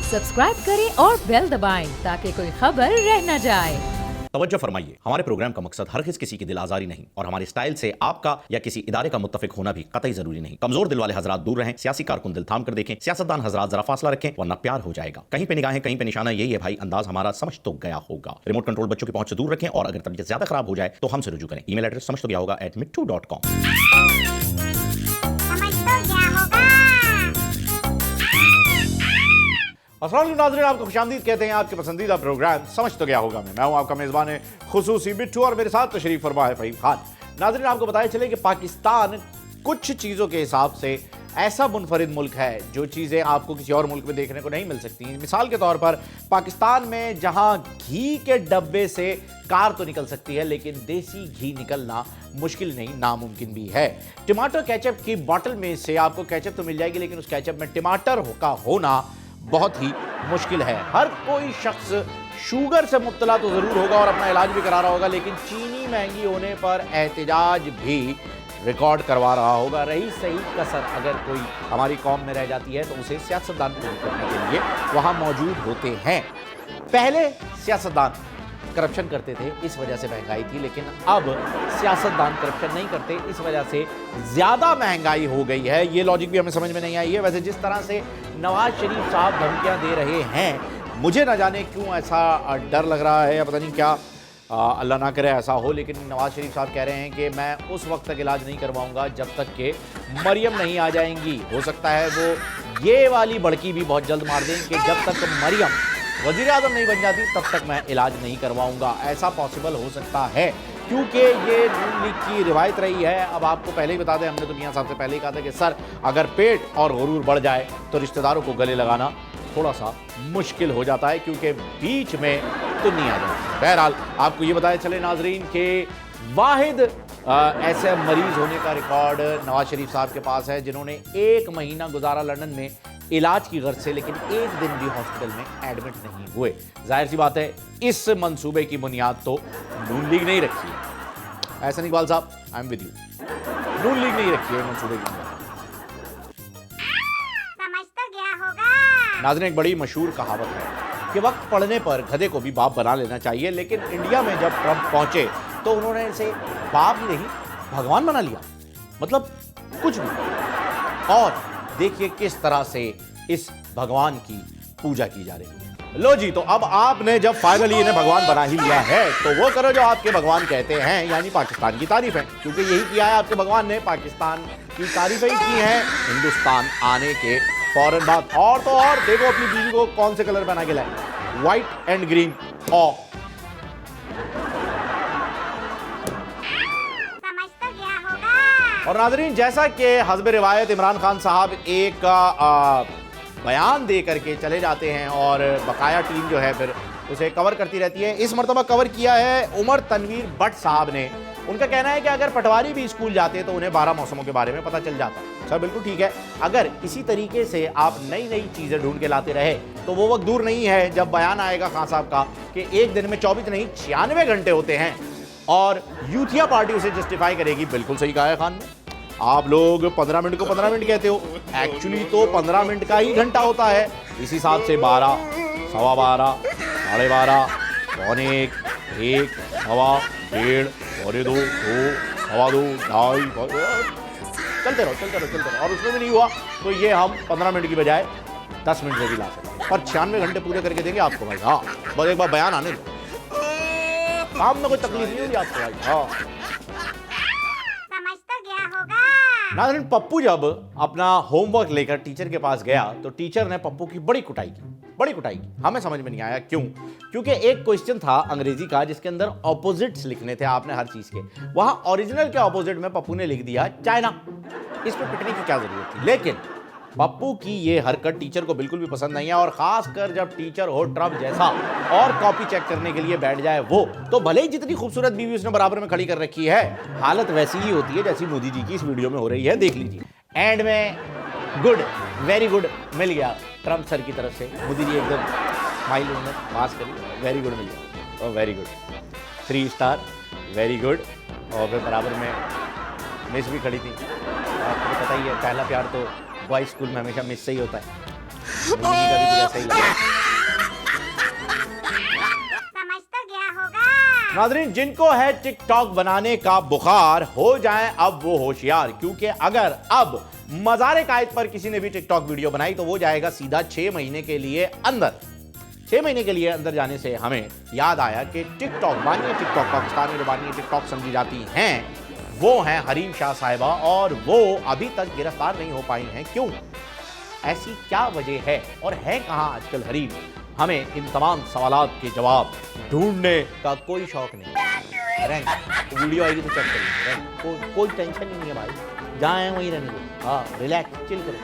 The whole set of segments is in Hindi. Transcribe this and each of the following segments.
सब्सक्राइब करें और बेल दबाएं ताकि कोई खबर रह न जाए। तवज्जो फरमाइए, हमारे प्रोग्राम का मकसद हरगिज़ किसी की दिल आजारी नहीं और हमारे स्टाइल से आपका या किसी इदारे का मुत्तफिक होना भी कतई जरूरी नहीं। कमजोर दिल वाले हजरात दूर रहें, सियासी कारकुन दिल थाम कर देखें, सियासतदान हजरात जरा फासला रखें वरना प्यार हो जाएगा। कहीं पे निगाहें कहीं पे निशाना, यही है भाई अंदाज हमारा, समझ तो गया होगा। रिमोट कंट्रोल बच्चों की पहुंच से दूर रखें और अगर तबीयत ज्यादा खराब हो जाए तो हमसे रुजू करें। ईमेल एड्रेस समझ तो गया होगा @mittu.com। अस्सलाम वालेकुम नाज़रीन, आपको खुशामदीद कहते हैं आपके पसंदीदा प्रोग्राम समझ तो गया होगा। मैं हूं आपका मेज़बान खुसूसी बिट्टू और मेरे साथ तशरीफ फरमा है फ़हीम खान। नाज़रीन, आपको बताया चले कि पाकिस्तान कुछ चीज़ों के हिसाब से ऐसा मुनफरिद मुल्क है जो चीज़ें आपको किसी और मुल्क में देखने को नहीं मिल सकती। मिसाल के तौर पर पाकिस्तान में जहां घी के डब्बे से कार तो निकल सकती है लेकिन देसी घी निकलना मुश्किल नहीं, नामुमकिन भी है। टमाटर केचप की बोतल में से आपको केचप तो मिल जाएगी लेकिन उस केचप में टमाटर का होना बहुत ही मुश्किल है। हर कोई शख्स शुगर से मुब्तला तो ज़रूर होगा और अपना इलाज भी करा रहा होगा, लेकिन चीनी महंगी होने पर एहतजाज भी रिकॉर्ड करवा रहा होगा। रही सही कसर अगर कोई हमारी कौम में रह जाती है तो उसे सियासतदान पूरी करने के लिए वहाँ मौजूद होते हैं। पहले सियासतदान करप्शन करते थे, इस वजह से महंगाई थी, लेकिन अब सियासतदान करप्शन नहीं करते, इस वजह से ज़्यादा महंगाई हो गई है। ये लॉजिक भी हमें समझ में नहीं आई है। वैसे जिस तरह से नवाज शरीफ साहब धमकियां दे रहे हैं, मुझे ना जाने क्यों ऐसा डर लग रहा है या पता नहीं क्या, अल्लाह ना करे ऐसा हो, लेकिन नवाज शरीफ साहब कह रहे हैं कि मैं उस वक्त तक इलाज नहीं करवाऊंगा जब तक कि मरियम नहीं आ जाएंगी। हो सकता है वो ये वाली बड़की भी बहुत जल्द मार दें कि जब तक मरियम वज़ीर आज़म नहीं बन जाती तब तक मैं इलाज नहीं करवाऊंगा। ऐसा पॉसिबल हो सकता है क्योंकि ये नून लीग की रिवायत रही है। अब आपको पहले ही बता दें, हमने तो मियां साहब से पहले ही कहा था कि सर अगर पेट और गुरूर बढ़ जाए तो रिश्तेदारों को गले लगाना थोड़ा सा मुश्किल हो जाता है क्योंकि बीच में तुन्नी आ जाती है। बहरहाल आपको ये बताया चले नाजरीन के वाहिद ऐसे मरीज होने का रिकॉर्ड नवाज शरीफ साहब के पास है जिन्होंने 1 महीना गुजारा लंदन में इलाज की गर्ज से, लेकिन एक दिन भी हॉस्पिटल में एडमिट नहीं हुए। जाहिर सी बात है इस मंसूबे की बुनियाद तो नून लीग नहीं रखी है। ऐसा इकबाल साहब, I am with you, Noon league नहीं रखी है मंसूबे की बुनियाद। समझ तो गया होगा। नाज़रीन, एक बड़ी मशहूर कहावत है कि वक्त पड़ने पर गधे को भी बाप बना लेना चाहिए, लेकिन इंडिया में जब ट्रंप पहुंचे तो उन्होंने इसे बाप ही नहीं भगवान बना लिया, मतलब कुछ भी। और देखिए किस तरह से इस भगवान की पूजा की जा रही है। लो जी, तो अब आपने जब फाइनली इन्हें भगवान बना ही लिया है तो वो करो जो आपके भगवान कहते हैं, यानी पाकिस्तान की तारीफ है, क्योंकि यही किया है आपके भगवान ने, पाकिस्तान की तारीफें की हैं हिंदुस्तान आने के फौरन बाद। और तो और देखो अपनी बीवी को कौन से कलर बना के लाए, व्हाइट एंड ग्रीन। और नाज़रीन, जैसा कि हस्ब रिवायत इमरान खान साहब एक बयान दे करके चले जाते हैं और बकाया टीम जो है फिर उसे कवर करती रहती है, इस मरतबा कवर किया है उमर तनवीर भट्ट साहब ने। उनका कहना है कि अगर पटवारी भी स्कूल जाते तो उन्हें 12 मौसमों के बारे में पता चल जाता। सर बिल्कुल ठीक है, अगर इसी तरीके से आप नई नई चीज़ें ढूंढ के लाते रहे तो वो वक्त दूर नहीं है जब बयान आएगा खान साहब का कि एक दिन में 24 नहीं 96 घंटे होते हैं और यूथिया पार्टी उसे जस्टिफाई करेगी। बिल्कुल सही कहा है खान ने। आप लोग 15 मिनट को 15 मिनट कहते हो, एक्चुअली तो 15 मिनट का ही घंटा होता है। इस हिसाब से 12, 12:15, 12:30, 1:45, 1, 1:15, 1:30, 1:45, 2, 2, 2:15, 2:30, चलते रहो। और उसमें भी नहीं हुआ तो ये हम 15 मिनट की बजाय 10 मिनट में भी ला सकते हैं, पर 96 घंटे पूरे करके देंगे आपको भाई। हाँ, बस एक बार बयान आने दो, काम में कोई तकलीफ नहीं होगी आपको भाई। हाँ नाज़रीन, पप्पू जब अपना होमवर्क लेकर टीचर के पास गया तो टीचर ने पप्पू की बड़ी कुटाई की। हमें समझ में नहीं आया क्यों, क्योंकि एक क्वेश्चन था अंग्रेजी का जिसके अंदर ऑपोजिट्स लिखने थे आपने हर चीज के, वहां ओरिजिनल के ऑपोजिट में पप्पू ने लिख दिया चाइना। इस पर पिटने की क्या जरूरत थी, लेकिन पप्पू की ये हरकत टीचर को बिल्कुल भी पसंद नहीं है। और खासकर जब टीचर हो ट्रम्प जैसा और कॉपी चेक करने के लिए बैठ जाए वो, तो भले ही जितनी खूबसूरत बीवी उसने बराबर में खड़ी कर रखी है, हालत वैसी ही होती है जैसी मोदी जी की इस वीडियो में हो रही है, देख लीजिए। एंड में गुड, वेरी गुड मिल गया ट्रम्प सर की तरफ से। मोदी जी एकदम स्माइल उन्होंने पास करी, वेरी गुड मिल गया, और very good 3 star, very good. और फिर बराबर में मिस भी खड़ी थी। आपको पता ही है पहला प्यार तो बॉयज स्कूल में हमेशा मिस से ही होता है। मुन्नी का भी कुछ ऐसा ही लगा। समझ तो गया होगा। नाज़रीन, जिनको है टिकटॉक बनाने का बुखार, हो जाएं अब वो होशियार, क्योंकि अगर अब मज़ारे कायद पर किसी ने भी टिकटॉक वीडियो बनाई तो वो जाएगा सीधा 6 महीने के लिए अंदर। 6 महीने के लिए अंदर जाने से हमें याद आया कि टिकटॉक बानिए, टिकटॉक पाकिस्तान में जो बानिए टिकटॉक समझी जाती हैं वो हैं हरीम शाह साहिबा, और वो अभी तक गिरफ्तार नहीं हो पाई हैं। क्यों? ऐसी क्या वजह है और है कहां आजकल हरीम? हमें इन तमाम सवालात के जवाब ढूंढने का कोई शौक नहीं। वीडियो आएगी तो चेक करेंगे, कोई टेंशन ही नहीं है भाई, जहाँ वहीं रहने दो। हाँ, रिलैक्स, चिल करो,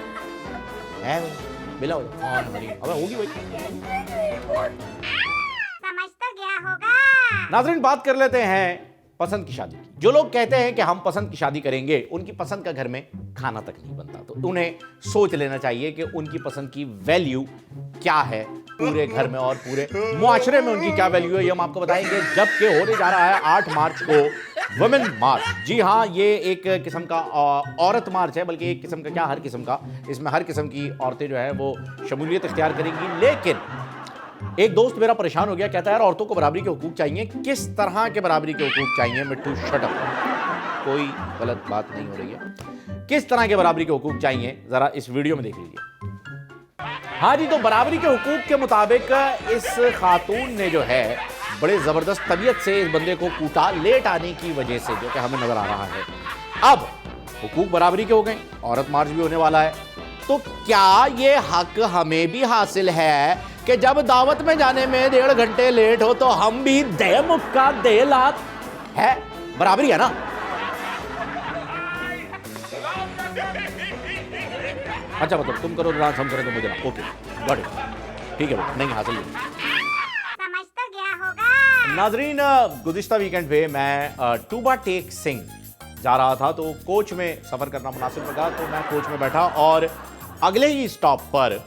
है बिला हो हरीम। अबे होगी भाई, समझ तो गया होगा। नाज़रीन, बात कर लेते हैं पसंद की शादी की। जो लोग कहते हैं कि हम पसंद की शादी करेंगे, उनकी पसंद का घर में खाना तक नहीं बनता, तो उन्हें सोच लेना चाहिए कि उनकी पसंद की वैल्यू क्या है पूरे घर में और पूरे मुआशरे में उनकी क्या वैल्यू है। ये हम आपको बताएंगे जबकि होने जा रहा है 8 मार्च को वुमेन मार्च। जी हाँ, ये एक किस्म का औरत मार्च है, बल्कि एक किस्म का क्या, हर किस्म का। इसमें हर किस्म की औरतें जो है वो शमूलियत इख्तियार करेंगी। लेकिन एक दोस्त मेरा परेशान हो गया, कहता है यार औरतों को बराबरी के हुकूक चाहिए। किस तरह के बराबरी के हुकूक चाहिए? मिट्टू शट अप, कोई गलत बात नहीं हो रही है। किस तरह के बराबरी के हुकूक चाहिए जरा इस वीडियो में देख लीजिए। हाँ जी, तो बराबरी के हुकूक के मुताबिक इस खातून ने जो है बड़े जबरदस्त तबीयत से इस बंदे को कूटा, लेट आने की वजह से, जो कि हमें नजर आ रहा है। अब हुकूक बराबरी के हो गए, औरत मार्च भी होने वाला है, तो क्या ये हक हमें भी हासिल है कि जब दावत में जाने में 1.5 घंटे लेट हो तो हम भी दे मुक्का दे लात? है बराबरी है ना? अच्छा, मतलब तुम करो डांस, हम करें तो मुझे ना। ओके, गॉट इट, ठीक है, नहीं हासिल नहीं। समझ तो गया होगा। नाजरीन, गुज़िश्ता वीकेंड पे मैं टूबा टेक सिंह जा रहा था, तो कोच में सफ़र करना मुनासिब लगा, तो मैं कोच में बैठा और अगले ही स्टॉप पर,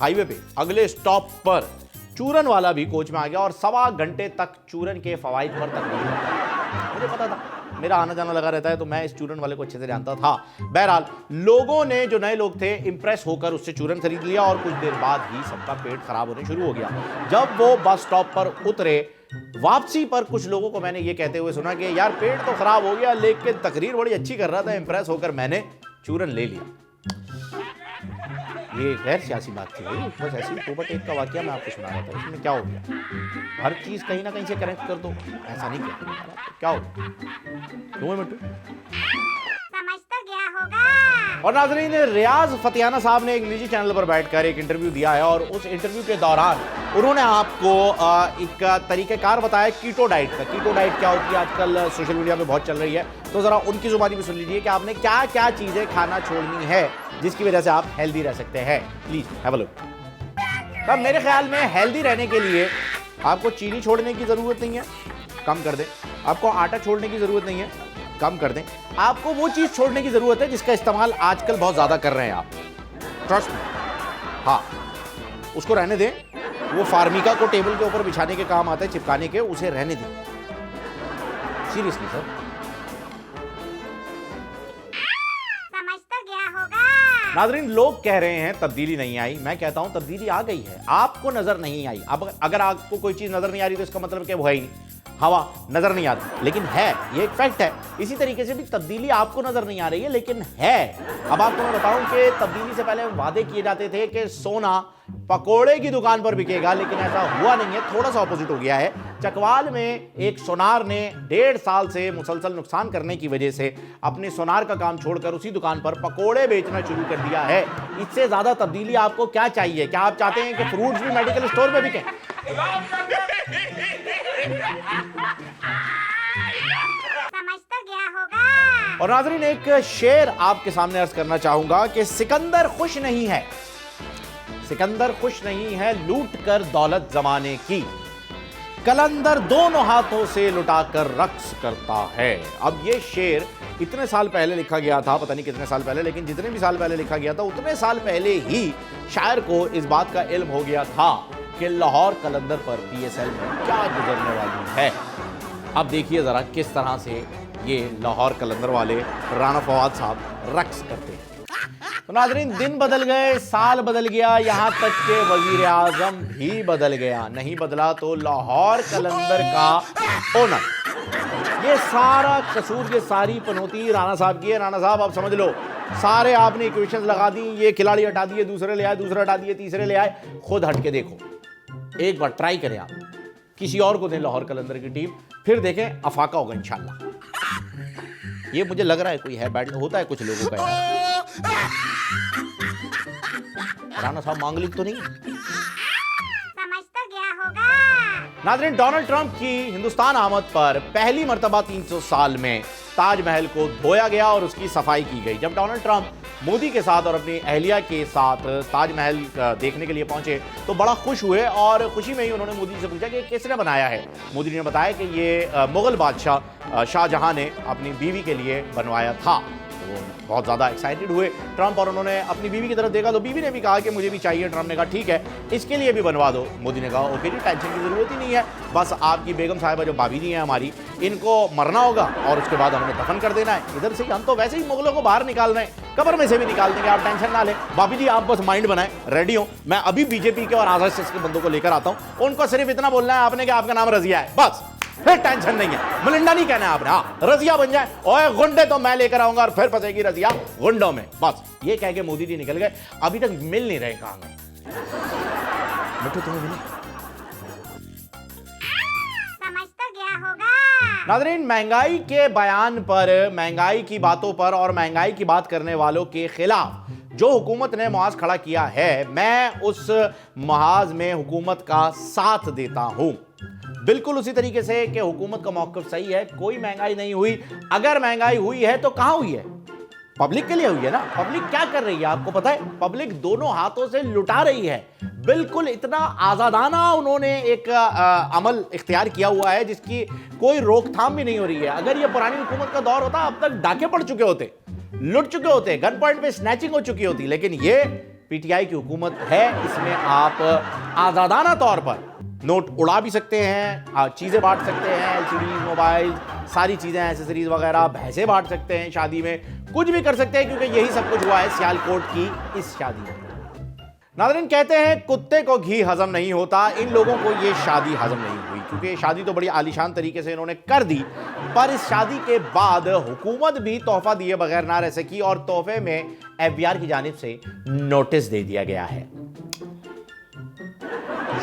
हाईवे पे अगले स्टॉप पर चूरन वाला भी कोच में आ गया और 1.25 घंटे तक चूरन के फवाइद पर तक नहीं पहुंचा। मुझे पता था, मेरा आना जाना लगा रहता है, तो मैं इस चूरन वाले को अच्छे से जानता था। बहरहाल लोगों ने, जो नए लोग थे, इंप्रेस होकर उससे चूरन खरीद लिया और कुछ देर बाद ही सबका पेट खराब होने शुरू हो गया। जब वो बस स्टॉप पर उतरे, वापसी पर कुछ लोगों को मैंने ये कहते हुए सुना कि यार पेट तो खराब हो गया, लेकिन तकरीर बड़ी अच्छी कर रहा था, इंप्रेस होकर मैंने चूरन ले लिया। ये गैर सियासी बात थी भाई, बस ऐसी टूबा टेक का वाकया मैं आपको सुना रहा था। इसमें क्या हो गया? हर चीज़ कहीं ना कहीं से कनेक्ट कर दो, ऐसा नहीं किया, क्या हो गया? क्यों है मिट्टू? समझ तो गया होगा। और नाज़रीन, रियाज फतियाना साहब ने एक निजी चैनल पर बैठकर एक इंटरव्यू दिया है और उस इंटरव्यू के दौरान उन्होंने आपको एक तरीक़ेकार बताया कीटो डाइट का। कीटो डाइट क्या होती है, आजकल सोशल मीडिया पे बहुत चल रही है, तो ज़रा उनकी ज़ुबानी में सुन लीजिए कि आपने क्या क्या चीज़ें खाना छोड़नी है जिसकी वजह से आप हेल्दी रह सकते हैं। Please have a look. तब मेरे ख्याल में हेल्दी रहने के लिए आपको चीनी छोड़ने की ज़रूरत नहीं है, कम कर दें। आपको आटा छोड़ने की ज़रूरत नहीं है, कम कर दें। आपको वो चीज़ छोड़ने की ज़रूरत है जिसका इस्तेमाल आजकल बहुत ज़्यादा कर रहे हैं आप, ट्रस्ट में। हाँ, उसको रहने दें। वो फार्मिका को टेबल के ऊपर बिछाने के काम आता है, चिपकाने के, उसे रहने दें। सीरियसली सर, समझ तो गया होगा। नाज़रीन, लोग कह रहे हैं तब्दीली नहीं आई, मैं कहता हूं तब्दीली आ गई है, आपको नजर नहीं आई। अब अगर आपको कोई चीज नजर नहीं आ रही तो इसका मतलब क्या वो है ही नहीं, हवा नजर नहीं आती, लेकिन है, ये एक फैक्ट है। इसी तरीके से भी तब्दीली आपको नजर नहीं आ रही है, लेकिन है। अब आपको मैं बताऊं कि तब्दीली से पहले वादे किए जाते थे कि सोना पकोड़े की दुकान पर बिकेगा, लेकिन ऐसा हुआ नहीं है, थोड़ा सा ऑपोजिट हो गया है। चकवाल में एक सोनार ने 1.5 साल से मुसलसल नुकसान करने की वजह से अपने सोनार का काम छोड़कर उसी दुकान पर पकोड़े बेचना शुरू कर दिया है। इससे ज्यादा तब्दीली आपको क्या चाहिए? क्या आप चाहते हैं कि फ्रूट्स भी मेडिकल स्टोर में बिके? समझ तो गया होगा। और नाज़रीन, एक शेर आपके सामने अर्ज करना चाहूंगा कि सिकंदर खुश नहीं है, सिकंदर खुश नहीं है लूट कर दौलत जमाने की, कलंदर दोनों हाथों से लुटाकर रक्स करता है। अब ये शेर इतने साल पहले लिखा गया था, पता नहीं कितने साल पहले, लेकिन जितने भी साल पहले लिखा गया था उतने साल पहले ही शायर को इस बात का इल्म हो गया था कि लाहौर कलंदर पर PSL में क्या गुजरने वाली है। अब देखिए जरा किस तरह से ये लाहौर कलंदर वाले राणा फवाद साहब रक्स करते हैं। तो नाज़रीन, दिन बदल गए, साल बदल गया, यहां तक के वजीर आजम भी बदल गया। नहीं बदला तो लाहौर कलंदर का ओनर। ये सारा कसूर, ये सारी पनौती राणा साहब की है। राणा साहब, आप समझ लो, सारे आपने इक्वेशंस लगा दी, ये खिलाड़ी हटा दिए, दूसरे ले आए, दूसरे हटा दिए, तीसरे ले आए। खुद हट के देखो, एक बार ट्राई करें आप, किसी और को दें लाहौर कलंदर की टीम, फिर देखें अफाका होगा इंशाल्लाह। ये मुझे लग रहा है कोई है, बैट होता है कुछ लोगों का यार। राणा साहब मांगलिक तो नहीं? समझ तो गया होगा। नाज़रीन, डोनाल्ड ट्रंप की हिंदुस्तान आमद पर पहली मर्तबा 300 साल में ताजमहल को धोया गया और उसकी सफाई की गई। जब डोनाल्ड ट्रंप मोदी के साथ और अपनी अहलिया के साथ ताजमहल देखने के लिए पहुंचे तो बड़ा खुश हुए और खुशी में ही उन्होंने मोदी से पूछा कि किसने बनाया है। मोदी ने बताया कि ये मुगल बादशाह शाहजहां ने अपनी बीवी के लिए बनवाया था। तो वो बहुत ज़्यादा एक्साइटेड हुए ट्रंप और उन्होंने अपनी बीवी की तरफ देखा तो बीवी ने भी कहा कि मुझे भी चाहिए। ट्रंप ने कहा ठीक है, इसके लिए भी बनवा दो। मोदी ने कहा ओके जी, टेंशन की ज़रूरत ही नहीं है, बस आपकी बेगम साहिबा जो भाभी जी हैं हमारी, इनको मरना होगा और उसके बाद हमें दफन कर देना है। इधर से ही हम तो वैसे ही मुगलों को बाहर निकाल रहे हैं, कब्र में से भी निकाल देंगे, आप टेंशन ना लें। भाभी जी आप बस माइंड बनाएं, रेडी हो। मैं अभी बीजेपी के और आरएसएस के बंदों को लेकर आता हूं, उनको सिर्फ इतना बोलना है आपने कि आपका नाम रजिया है, बस, फिर टेंशन नहीं है। मलिंडा नहीं कहना है आपने, हाँ रजिया बन जाए। ओए गुंडे तो मैं लेकर आऊंगा और फिर फंसेगी रजिया गुंडों में, बस। ये कह के मोदी जी निकल गए। अभी तक मिल नहीं रहे, कहां गए? बेटो तुम्हें मिले? समझ तो गया होगा। नाज़रीन, महंगाई के बयान पर, महंगाई की बातों पर और महंगाई की बात करने वालों के खिलाफ जो हुकूमत ने मुआज खड़ा किया है, मैं उस मुआज में हुकूमत का साथ देता हूं। बिल्कुल उसी तरीके से कि हुकूमत का मौक़िफ़ सही है, कोई महंगाई नहीं हुई। अगर महंगाई हुई है तो कहां हुई है? पब्लिक के लिए हुई है ना। पब्लिक क्या कर रही है आपको पता है? पब्लिक दोनों हाथों से लुटा रही है। बिल्कुल इतना आज़ादाना उन्होंने एक अमल इख्तियार किया हुआ है जिसकी कोई रोकथाम भी नहीं हो रही है। अगर ये पुरानी हुकूमत का दौर होता, अब तक डाके पड़ चुके होते, लुट चुके होते, गन पॉइंट पे स्नैचिंग हो चुकी होती। लेकिन ये पीटीआई की हुकूमत है, इसमें आप आज़ादाना तौर पर नोट उड़ा भी सकते हैं, चीज़ें बांट सकते हैं, एलसीडी, मोबाइल, सारी चीज़ें, एसेसरीज वगैरह, भैंसे बांट सकते हैं, शादी में कुछ भी कर सकते हैं, क्योंकि यही सब कुछ हुआ है सियालकोट की इस शादी में। नाज़रीन, कहते हैं कुत्ते को घी हजम नहीं होता, इन लोगों को ये शादी हजम नहीं हुई, क्योंकि ये शादी तो बड़ी आलीशान तरीके से इन्होंने कर दी, पर इस शादी के बाद हुकूमत भी तोहफा दिए बगैर ना रह सकी और तोहफे में एफबीआर की जानिब से नोटिस दे दिया गया है।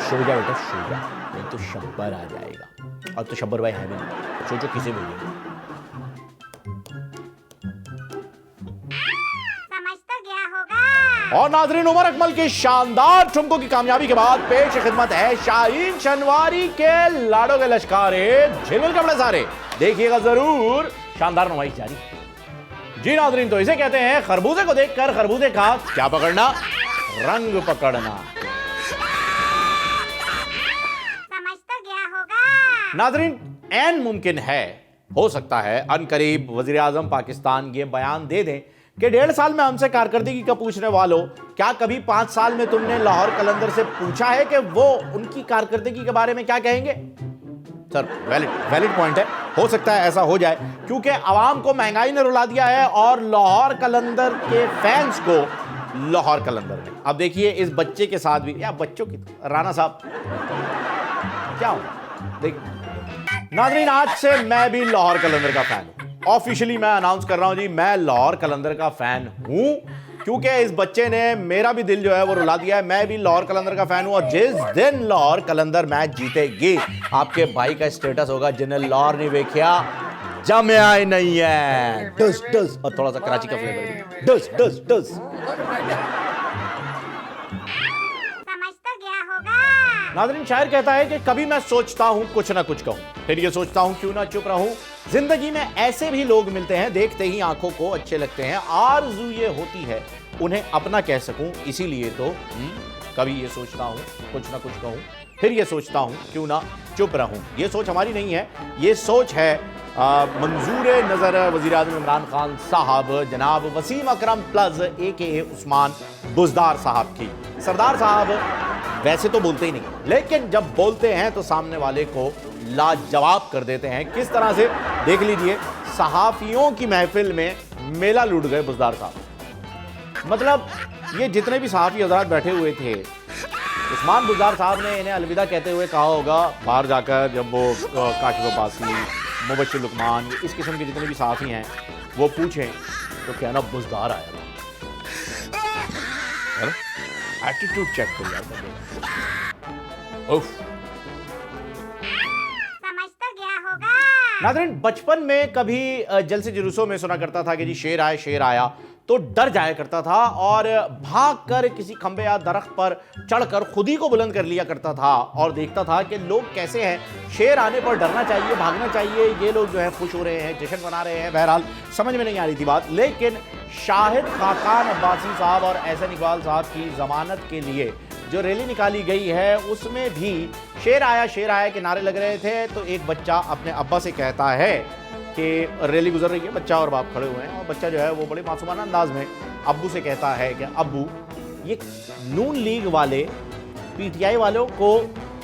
सो जा बेटा, सो जा, नहीं तो शब्बर आ जाएगा। और तो शब्बर भाई है भी नहीं, सोचो किसे भेजेंगे। समझ तो गया होगा। और नाज़रीन, उमर अकमल के शानदार ठुमकों की कामयाबी के बाद पेश खिदमत है शाहीन शनवारी के लाडो के लश्कारे झिलमिल कपड़े सारे। देखिएगा जरूर, शानदार नुमाइश जारी। जी नाज़रीन, तो इसे कहते हैं खरबूजे को देखकर खरबूजे का क्या पकड़ना, रंग पकड़ना। नाज़रीन, ऐन मुमकिन है, हो सकता है अनकरीब वज़ीर आज़म पाकिस्तान ये बयान दे दें कि 1.5 साल में हमसे कारकर्दगी का पूछने वालों, क्या कभी 5 साल में तुमने लाहौर कलंदर से पूछा है कि वो उनकी कारकर्दगी के बारे में क्या कहेंगे? सर, वैलिड पॉइंट है, हो सकता है ऐसा हो जाए, क्योंकि आवाम को महंगाई ने रुला दिया है और लाहौर कलंदर के फैंस को लाहौर कलंदर ने। अब देखिए इस बच्चे के साथ भी, या बच्चों की, राणा साहब क्या हो देख। नाज़रीन, आज से मैं भी लाहौर कलंदर का फैन हूं। ऑफिशियली मैं अनाउंस कर रहा हूं जी, मैं लाहौर कलंदर का फैन हूं, क्योंकि इस बच्चे ने मेरा भी दिल जो है वो रुला दिया है। मैं भी लाहौर कलंदर का फैन हूं और जिस दिन लाहौर कलंदर मैच जीतेगी, आपके भाई का स्टेटस होगा जिन्हें लाहौर नहीं देखा जमया ही नहीं है। डस डस, और थोड़ा सा कराची का फ्लेवर, डस डस डस। नाज़रीन, शायर कहता है कि कभी मैं सोचता हूं कुछ ना कुछ कहूं, फिर ये सोचता हूं क्यों ना चुप रहूं। जिंदगी में ऐसे भी लोग मिलते हैं, देखते ही आंखों को अच्छे लगते हैं, आरज़ू ये होती है उन्हें अपना कह सकूं, इसीलिए तो कभी ये सोचता हूं कुछ ना कुछ कहूं, फिर ये सोचता हूं क्यों ना चुप रहूं। ये सोच हमारी नहीं है, ये सोच है मंजूर नज़र वज़ीर आज़म इमरान खान साहब जनाब वसीम अकरम प्लस AKA उस्मान बुज़दार साहब की। सरदार साहब वैसे तो बोलते ही नहीं, लेकिन जब बोलते हैं तो सामने वाले को लाजवाब कर देते हैं। किस तरह से, देख लीजिए, सहाफियों की महफिल में मेला लूट गए बुज़दार साहब। मतलब ये जितने भी सहाफ़ी हज़रात बैठे हुए थे, उस्मान बुज़दार साहब ने इन्हें अलविदा कहते हुए कहा होगा बाहर जाकर, जब वो काशिफ अब्बासी, मुबश्शिर लुकमान, इस किस्म के जितने भी सहाफ़ी हैं वो पूछें तो कहना बुज़दार आया था। एटीट्यूड चेक कर यार। समझ तो गया होगा। नाज़रीन, बचपन में कभी जलसे जुलूसों में सुना करता था कि जी शेर आया तो डर जाया करता था और भागकर किसी खंबे या दरख्त पर चढ़कर खुद ही को बुलंद कर लिया करता था और देखता था कि लोग कैसे हैं, शेर आने पर डरना चाहिए, भागना चाहिए, ये लोग जो है खुश हो रहे हैं, जश्न मना रहे हैं। बहरहाल समझ में नहीं आ रही थी बात। लेकिन शाहिद खाकान अब्बासी साहब और एहसन इकबाल साहब की जमानत के लिए जो रैली निकाली गई है उसमें भी शेर आया के नारे लग रहे थे। तो एक बच्चा अपने अब्बा से कहता है कि रैली गुजर रही है, बच्चा और बाप खड़े हुए हैं और बच्चा जो है वो बड़े मासूमाना अंदाज में अब्बू से कहता है कि अब्बू, ये नून लीग वाले पीटीआई वालों को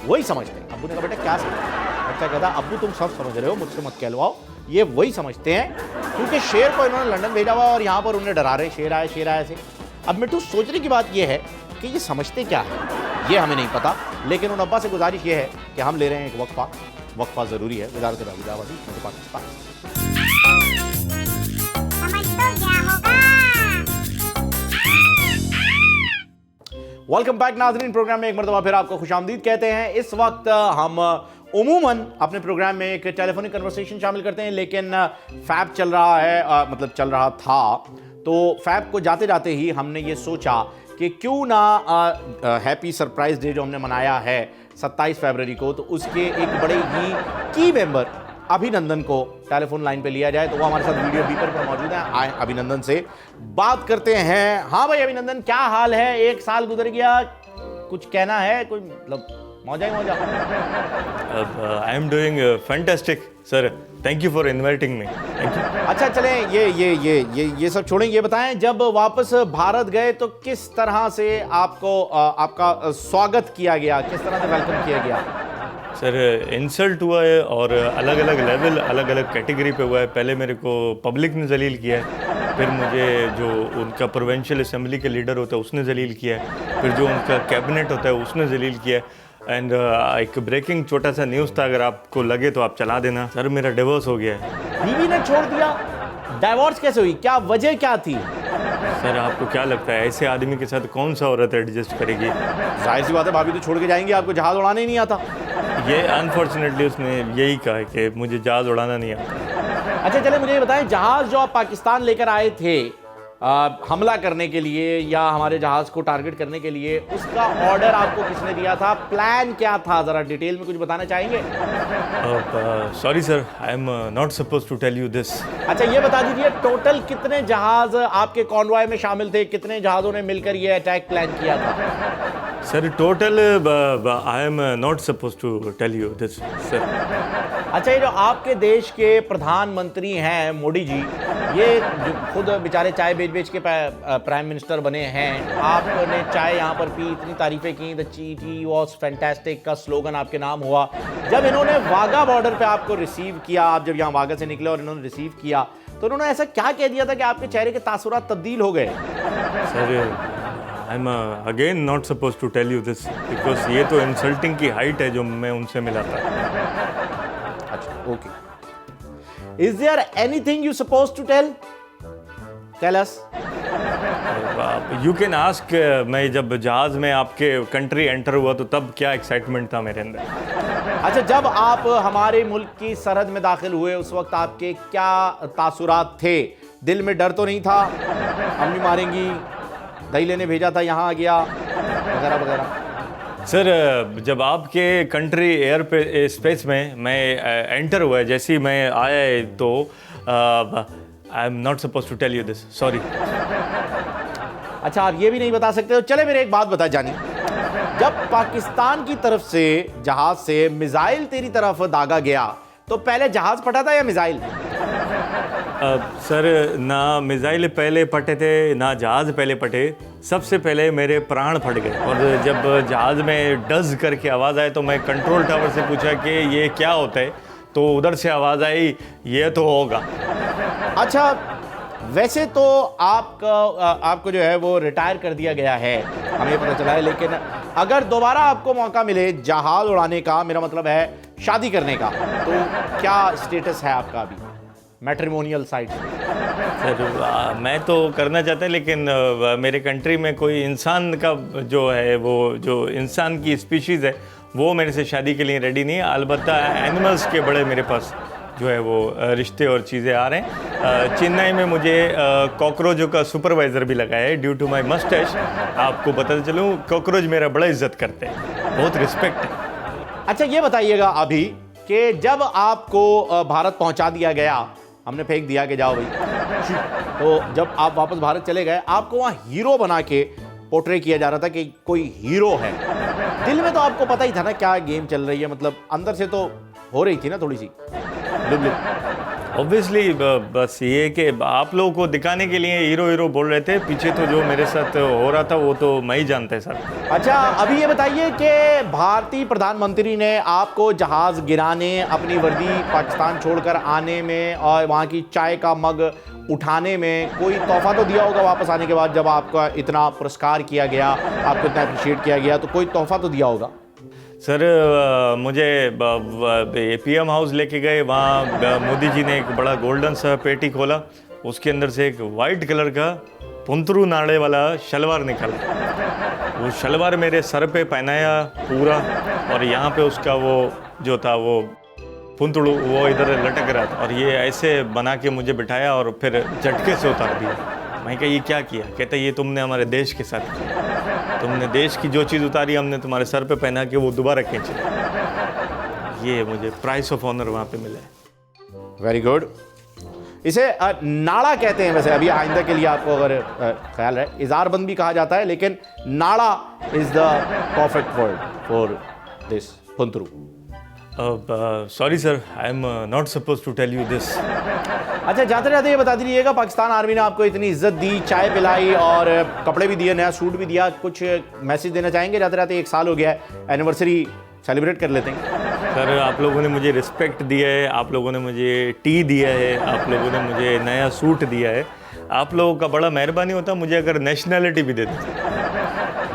वही समझते हैं। अब्बू ने कहा बेटा क्या समझते हैं? बच्चा कहता अब्बू तुम सब समझ रहे हो, मुझसे मत कहलवाओ, ये वही समझते हैं क्योंकि शेर को इन्होंने लंदन भेजा हुआ और यहाँ पर उन्हें डरा रहे शेर आया से। अब मिट्टू, सोचने की बात यह है कि ये समझते क्या है, ये हमें नहीं पता। लेकिन उन अब्बा से गुजारिश ये है कि हम ले रहे हैं एक वक्फा ज़रूरी है। वज़ारत दावत पाकिस्तान। समझ तो गया होगा। वेलकम बैक नाज़रीन, प्रोग्राम में एक मरतबा फिर आपको खुशामदीद कहते हैं। इस वक्त हम उमूमन अपने प्रोग्राम में एक टेलीफोनिक कन्वर्सेशन शामिल करते हैं, लेकिन फैब चल रहा है, मतलब चल रहा था, तो फैब को जाते जाते ही हमने ये सोचा कि क्यों ना हैप्पी सरप्राइज़ डे जो हमने मनाया है 27 फरवरी को, तो उसके एक बड़े ही की मेंबर अभिनंदन को टेलीफोन लाइन पे लिया जाए। तो वो हमारे साथ वीडियो बीपर पर मौजूद हैं। आए अभिनंदन से बात करते हैं। हाँ भाई अभिनंदन, क्या हाल है? एक साल गुजर गया, कुछ कहना है? कोई मतलब मौजा ही मौजा। I am doing fantastic sir, thank you for inviting me. Thank you. अच्छा चलें, ये सब छोड़ें, ये बताएं जब वापस भारत गए तो किस तरह से आपको आपका स्वागत किया गया, किस तरह से वेलकम किया गया? सर इंसल्ट हुआ है और अलग अलग लेवल, अलग अलग कैटेगरी पे हुआ है। पहले मेरे को पब्लिक ने जलील किया है, फिर मुझे जो उनका प्रोविंशियल असेंबली के लीडर होता है उसने जलील किया है, फिर जो उनका कैबिनेट होता है उसने जलील किया है। एंड एक ब्रेकिंग छोटा सा न्यूज़ था, अगर आपको लगे तो आप चला देना। सर मेरा डिवोर्स हो गया है। बीवी ने छोड़ दिया? डाइवोर्स कैसे हुई? क्या वजह क्या थी? सर आपको क्या लगता है ऐसे आदमी के साथ कौन सा औरत एडजस्ट करेगी? जाहिर सी बात है, भाभी तो छोड़ के जाएंगी, आपको जहाज उड़ाना ही नहीं आता। ये अनफॉर्चुनेटली उसने यही कहा है कि मुझे जहाज उड़ाना नहीं आता। अच्छा चले, मुझे ये बताएं, जहाज जो आप पाकिस्तान लेकर आए थे हमला करने के लिए या हमारे जहाज को टारगेट करने के लिए, उसका ऑर्डर आपको किसने दिया था? प्लान क्या था? जरा डिटेल में कुछ बताना चाहेंगे? Sorry sir, I am not suppose to tell you this. अच्छा ये बता दीजिए टोटल कितने जहाज आपके कॉन्वॉय में शामिल थे, कितने जहाज़ों ने मिलकर ये अटैक प्लान किया था? Sir total I am not suppose to tell you this sir. अच्छा, ये जो आपके देश के प्रधानमंत्री हैं मोदी जी, ये जो खुद बेचारे चाय बेच के प्राइम मिनिस्टर बने हैं, आपने चाय यहाँ पर पी, इतनी तारीफें की, द टी वॉज फैंटास्टिक का स्लोगन आपके नाम हुआ। जब इन्होंने वाघा बॉर्डर पे आपको रिसीव किया, आप जब यहाँ वाघा से निकले और इन्होंने रिसीव किया, तो उन्होंने ऐसा क्या कह दिया था कि आपके चेहरे के तासुरात तब्दील हो गए? Sir I am again not suppose to tell you this because ये तो इंसल्टिंग की हाइट है जो मैं उनसे मिला था। अच्छा okay, is there anything you suppose to tell us? You can ask. मैं जब जहाज में आपके कंट्री एंटर हुआ तो तब क्या एक्साइटमेंट था मेरे अंदर। अच्छा, जब आप हमारे मुल्क की सरहद में दाखिल हुए उस वक्त आपके क्या तासुरात थे? दिल में डर तो नहीं था अम्मी मारेंगी, दही लेने भेजा था यहाँ आ गया, वगैरह वगैरह? सर जब आपके कंट्री एयर पे स्पेस में मैं एंटर हुआ, जैसे ही मैं आया तो I am not suppose to tell you this, sorry. अच्छा, आप ये भी नहीं बता सकते हो? चले मेरे एक बात बता जानी, जब पाकिस्तान की तरफ से जहाज से मिसाइल तेरी तरफ दागा गया तो पहले जहाज फटा था या मिसाइल? सर ना मिसाइल पहले फटे थे ना जहाज पहले फटे, सबसे पहले मेरे प्राण फट गए। और जब जहाज में डज करके आवाज़ आए तो मैं कंट्रोल टावर से पूछा कि ये क्या होता है, तो उधर से आवाज़ आई ये तो होगा। अच्छा, वैसे तो आपको जो है वो रिटायर कर दिया गया है, हमें पता चला है, लेकिन अगर दोबारा आपको मौका मिले जहाज उड़ाने का, मेरा मतलब है शादी करने का, तो क्या स्टेटस है आपका अभी मैट्रिमोनियल साइड से? सर मैं तो करना चाहता है, लेकिन मेरे कंट्री में कोई इंसान का जो है, वो जो इंसान की स्पीशीज़ है वो मेरे से शादी के लिए रेडी नहीं है। अलबत्ता एनिमल्स के बड़े मेरे पास जो है वो रिश्ते और चीज़ें आ रहे हैं। चेन्नई में मुझे कॉकरोचों का सुपरवाइज़र भी लगाया है ड्यू टू माई मस्टैश। आपको पता चलूँ, कॉकरोच मेरा बड़ा इज्जत करते हैं, बहुत रिस्पेक्ट है। अच्छा ये बताइएगा अभी कि जब आपको भारत पहुंचा दिया गया, हमने फेंक दिया कि जाओ भाई, तो जब आप वापस भारत चले गए, आपको वहाँ हीरो बना के पोर्ट्रे किया जा रहा था कि कोई हीरो है। दिल में तो आपको पता ही था ना क्या गेम चल रही है, मतलब अंदर से तो हो रही थी ना थोड़ी सी ऑब्वियसली। बस ये कि आप लोगों को दिखाने के लिए हीरो हीरो बोल रहे थे, पीछे तो जो मेरे साथ हो रहा था वो तो मैं ही जानता है सर। अच्छा अभी ये बताइए कि भारतीय प्रधानमंत्री ने आपको जहाज गिराने, अपनी वर्दी पाकिस्तान छोड़कर आने में और वहाँ की चाय का मग उठाने में कोई तोहफा तो दिया होगा वापस आने के बाद, जब आपका इतना पुरस्कार किया गया, आपको इतना अप्रिशिएट किया गया, तो कोई तोहफा तो दिया होगा? सर मुझे पीएम हाउस लेके गए, वहाँ मोदी जी ने एक बड़ा गोल्डन सा पेटी खोला, उसके अंदर से एक वाइट कलर का पुंतरू नाड़े वाला शलवार निकाला। वो शलवार मेरे सर पे पहनाया पूरा, और यहाँ पे उसका वो जो था वो पुंतड़ू वो इधर लटक रहा था, और ये ऐसे बना के मुझे बिठाया और फिर झटके से उतार दिया। मैं कहा ये क्या किया? कहता ये तुमने हमारे देश के साथ किया, तुमने देश की जो चीज़ उतारी हमने तुम्हारे सर पे पहना के वो दोबारा खींची। ये मुझे प्राइस ऑफ ऑनर वहाँ पे मिला है। Very good. इसे नाड़ा कहते हैं वैसे, अभी आइंदा के लिए आपको अगर ख्याल है, इजारबंद भी कहा जाता है, लेकिन नाड़ा is the perfect word for this पुंतरू। Sorry sir, I am not suppose to tell you this. अच्छा जाते जाते ये बता दीजिएगा, पाकिस्तान आर्मी ने आपको इतनी इज्जत दी, चाय पिलाई और कपड़े भी दिए, नया सूट भी दिया, कुछ मैसेज देना चाहेंगे? जाते जाते 1 साल हो गया है, एनिवर्सरी सेलिब्रेट कर लेते हैं। सर आप लोगों ने मुझे रिस्पेक्ट दिया है, आप लोगों ने मुझे टी दिया है, आप लोगों ने मुझे नया सूट दिया है। आप लोगों का बड़ा मेहरबानी होता मुझे अगर नेशनैलिटी भी देते।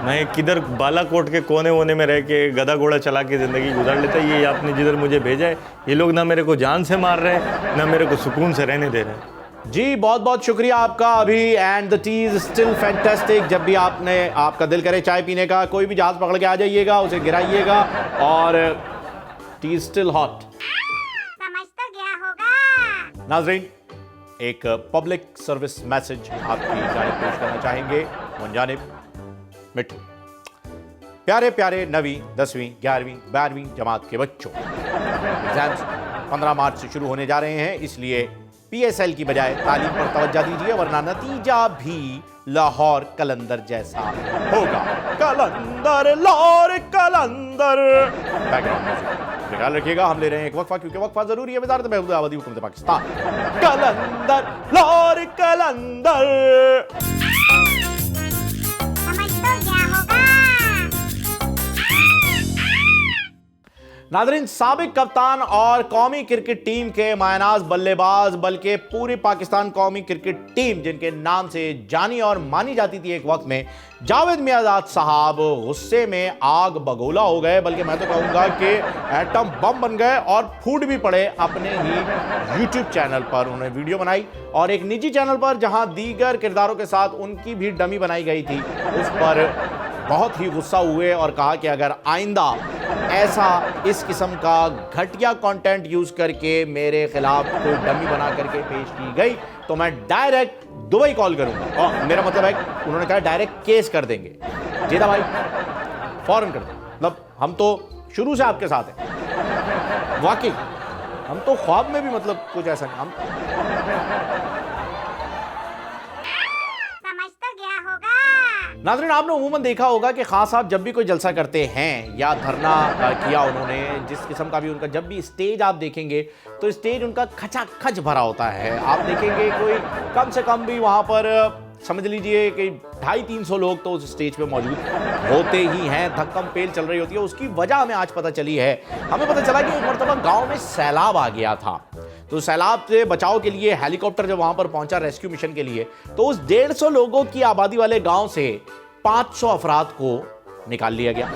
मैं किधर बालाकोट के कोने वोने में रह के गधा घोड़ा चला के ज़िंदगी गुजार लेता। ये आपने जिधर मुझे भेजा है, ये लोग ना मेरे को जान से मार रहे हैं, ना मेरे को सुकून से रहने दे रहे हैं। जी बहुत बहुत शुक्रिया आपका अभी, and the T is still fantastic. जब भी आपका दिल करे चाय पीने का, कोई भी जहाज पकड़ के आ जाइएगा, उसे गिराइएगा, और टी इज स्टिल हॉट। समझ तो गया होगा। नाजरीन, एक पब्लिक सर्विस मैसेज आपकी जानिब पेश करना चाहेंगे। मुंजानिब मिट्टू, प्यारे प्यारे 9वीं 10वीं 11वीं 12वीं जमात के बच्चों, एग्जाम्स 15 मार्च से शुरू होने जा रहे हैं, इसलिए PSL की बजाय तालीम पर तवज्जो दीजिए, वरना नतीजा भी लाहौर कलंदर जैसा होगा। कलंदर लाहौर कलंदर। बैकग्राउंड म्यूजिक ख्याल रखिएगा। हम ले रहे हैं एक वक्फा, क्योंकि वक्फा जरूरी है। वज़ारत महफूज़ आबादी हुकूमत पाकिस्तान। कलंदर लाहौर कलंदर। समझ तो गया होगा। नाज़रीन, साबिक कप्तान और कौमी क्रिकेट टीम के मायनाज बल्लेबाज, बल्कि पूरी पाकिस्तान कौमी क्रिकेट टीम जिनके नाम से जानी और मानी जाती थी एक वक्त में, जावेद मियाँदाद साहब गुस्से में आग बगोला हो गए, बल्कि मैं तो कहूँगा कि एटम बम बन गए और फूट भी पड़े। अपने ही YouTube चैनल पर उन्होंने वीडियो बनाई, और एक निजी चैनल पर जहां दीगर किरदारों के साथ उनकी भी डमी बनाई गई थी, उस पर बहुत ही गुस्सा हुए और कहा कि अगर आइंदा ऐसा इस किस्म का घटिया कंटेंट यूज करके मेरे खिलाफ कोई डमी बना करके पेश की गई तो मैं डायरेक्ट दुबई कॉल करूंगा। और मेरा मतलब है, उन्होंने कहा डायरेक्ट केस कर देंगे। जेदा भाई फौरन कर दें, मतलब हम तो शुरू से आपके साथ हैं, वाकई हम तो ख्वाब में भी मतलब कुछ ऐसा नहीं। हम समझ तो गया होगा। नाज़रीन, आपने उमूमन देखा होगा कि खान साहब जब भी कोई जलसा करते हैं या धरना किया उन्होंने, जिस किस्म का भी उनका, जब भी स्टेज आप देखेंगे तो स्टेज उनका खचाखच भरा होता है। आप देखेंगे कोई कम से कम भी वहाँ पर समझ लीजिए कि 250-300 लोग तो उस स्टेज पे मौजूद होते ही हैं। धक्कम पेल चल रही होती है। उसकी वजह हमें आज पता चली है। हमें पता चला कि एक मरतबा गाँव में सैलाब आ गया था। तो सैलाब से बचाव के लिए हेलीकॉप्टर जब वहां पर पहुंचा रेस्क्यू मिशन के लिए, तो उस 150 लोगों की आबादी वाले गांव से 500 अफराद को निकाल लिया गया।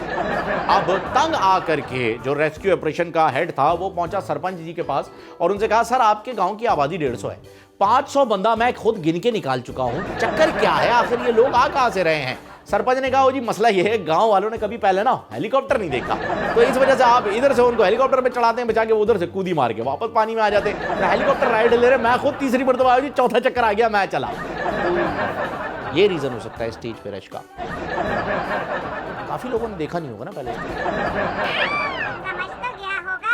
अब तंग आकर के जो रेस्क्यू ऑपरेशन का हेड था वो पहुंचा सरपंच जी के पास और उनसे कहा, सर आपके गांव की आबादी 150 है, 500 बंदा मैं खुद गिन के निकाल चुका हूं, चक्कर क्या है, आखिर ये लोग आ कहां से रहे हैं। सरपंच ने कहा, वो जी मसला ये है, गांव वालों ने कभी पहले ना हेलीकॉप्टर नहीं देखा, तो इस वजह से आप इधर से उनको हेलीकॉप्टर पे चढ़ाते हैं, बचा के वो उधर से कूदी मार के वापस पानी में आ जाते हैं। तो हेलीकॉप्टर राइड ले रहे, मैं खुद तीसरी मरतबा आया जी, चौथा चक्कर आ गया, मैं चला। तो ये रीजन हो सकता है स्टेज पे रश का। काफी लोगों ने देखा नहीं होगा ना पहले। समझ तो गया होगा।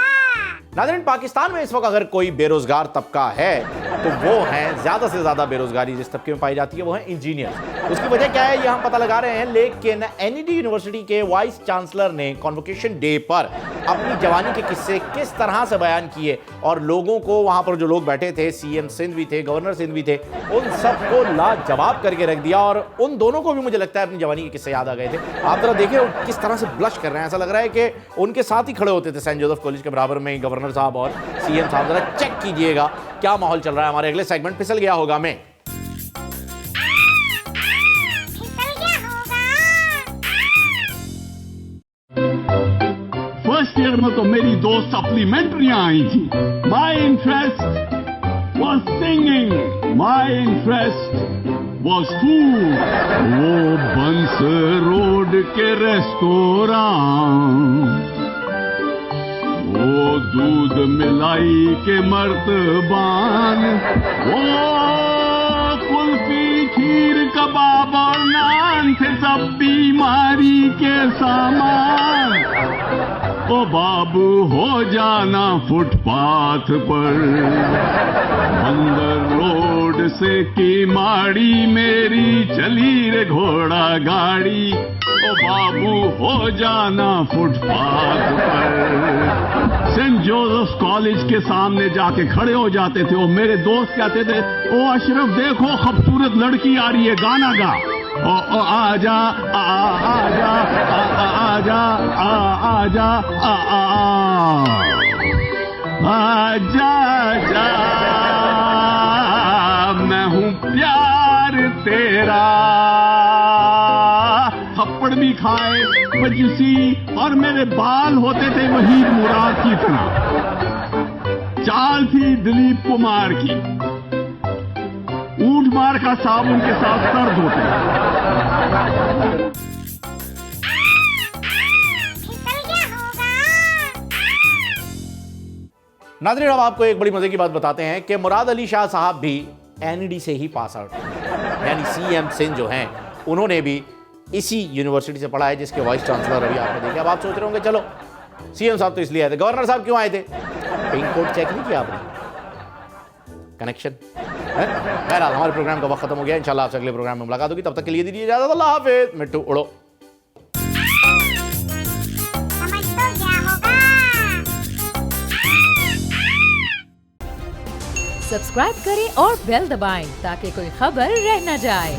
नाज़रीन, पाकिस्तान में इस वक्त अगर कोई बेरोजगार तबका है तो वो है, ज्यादा से ज्यादा बेरोजगारी जिस तबके में पाई जाती है वो है इंजीनियर। उसकी वजह क्या है ये हम पता लगा रहे हैं, लेकिन एनईडी यूनिवर्सिटी के वाइस चांसलर ने कॉन्वोकेशन डे पर अपनी जवानी के किस्से किस तरह से बयान किए और लोगों को, वहां पर जो लोग बैठे थे, सीएम सिंध भी थे, गवर्नर सिंध भी थे, उन सबको लाजवाब करके रख दिया। और उन दोनों को भी मुझे लगता है अपनी जवानी के किस्से याद आ गए थे। आप जरा देखिए किस तरह से ब्लश कर रहे हैं, ऐसा लग रहा है कि उनके साथ ही खड़े होते थे सेंट जोसेफ कॉलेज के बराबर में गवर्नर साहब और सीएम साहब। जरा चेक कीजिएगा क्या माहौल चल रहा है। हमारे अगले सेगमेंट फिसल गया होगा में फिसल गया होगा। फर्स्ट ईयर में तो मेरी 2 सप्लीमेंट्रियां आई थी। My interest was singing, my interest was food. वो बंस रोड के रेस्टोरेंट, वो दूध मिलाई के मर्तबान, वो कुल्फी खीर कबाब और नान थे सब बीमारी के सामान। ओ बाबू हो जाना फुटपाथ पर, बंदर रोड से की माड़ी मेरी चली रे घोड़ा गाड़ी। ओ बाबू हो जाना फुटपाथ पर। सेंट जोसेफ कॉलेज के सामने जाके खड़े हो जाते थे। वो मेरे दोस्त कहते थे, ओ अशरफ देखो खूबसूरत लड़की आ रही है, गाना गा। ओ आजा आजा आजा आजा आजा आजा, मैं हूँ प्यार तेरा। थप्पड़ भी खाए बजुसी और मेरे बाल होते थे वहीद मुराद की तरह। चाल थी दिलीप कुमार की, ऊंट मार का साबुन के साथ सर धोते। फिसल गया होगा। नाज़रीन, अब आपको एक बड़ी मजे की बात बताते हैं कि मुराद अली शाह साहब भी एनईडी से ही पास आउट, यानी सीएम सिंध जो हैं उन्होंने भी इसी यूनिवर्सिटी से पढ़ा है जिसके वाइस चांसलर अभी आपने देखे। अब आप सोच रहे होंगे चलो सीएम साहब तो इसलिए आए थे, गवर्नर साहब क्यों आए थे? पिन कोड चेक नहीं किया आपने? कनेक्शन है। बहरहाल हमारे प्रोग्राम का वक्त खत्म हो गया। इंशाल्लाह आपसे अगले प्रोग्राम में मुलाकात होगी, तब तक के लिए दीजिए इजाजत। अल्लाह हाफिज। मिट्टू उड़ो। समझ तो गया होगा। सब्सक्राइब करें और बेल दबाएं ताकि कोई खबर रह न जाए।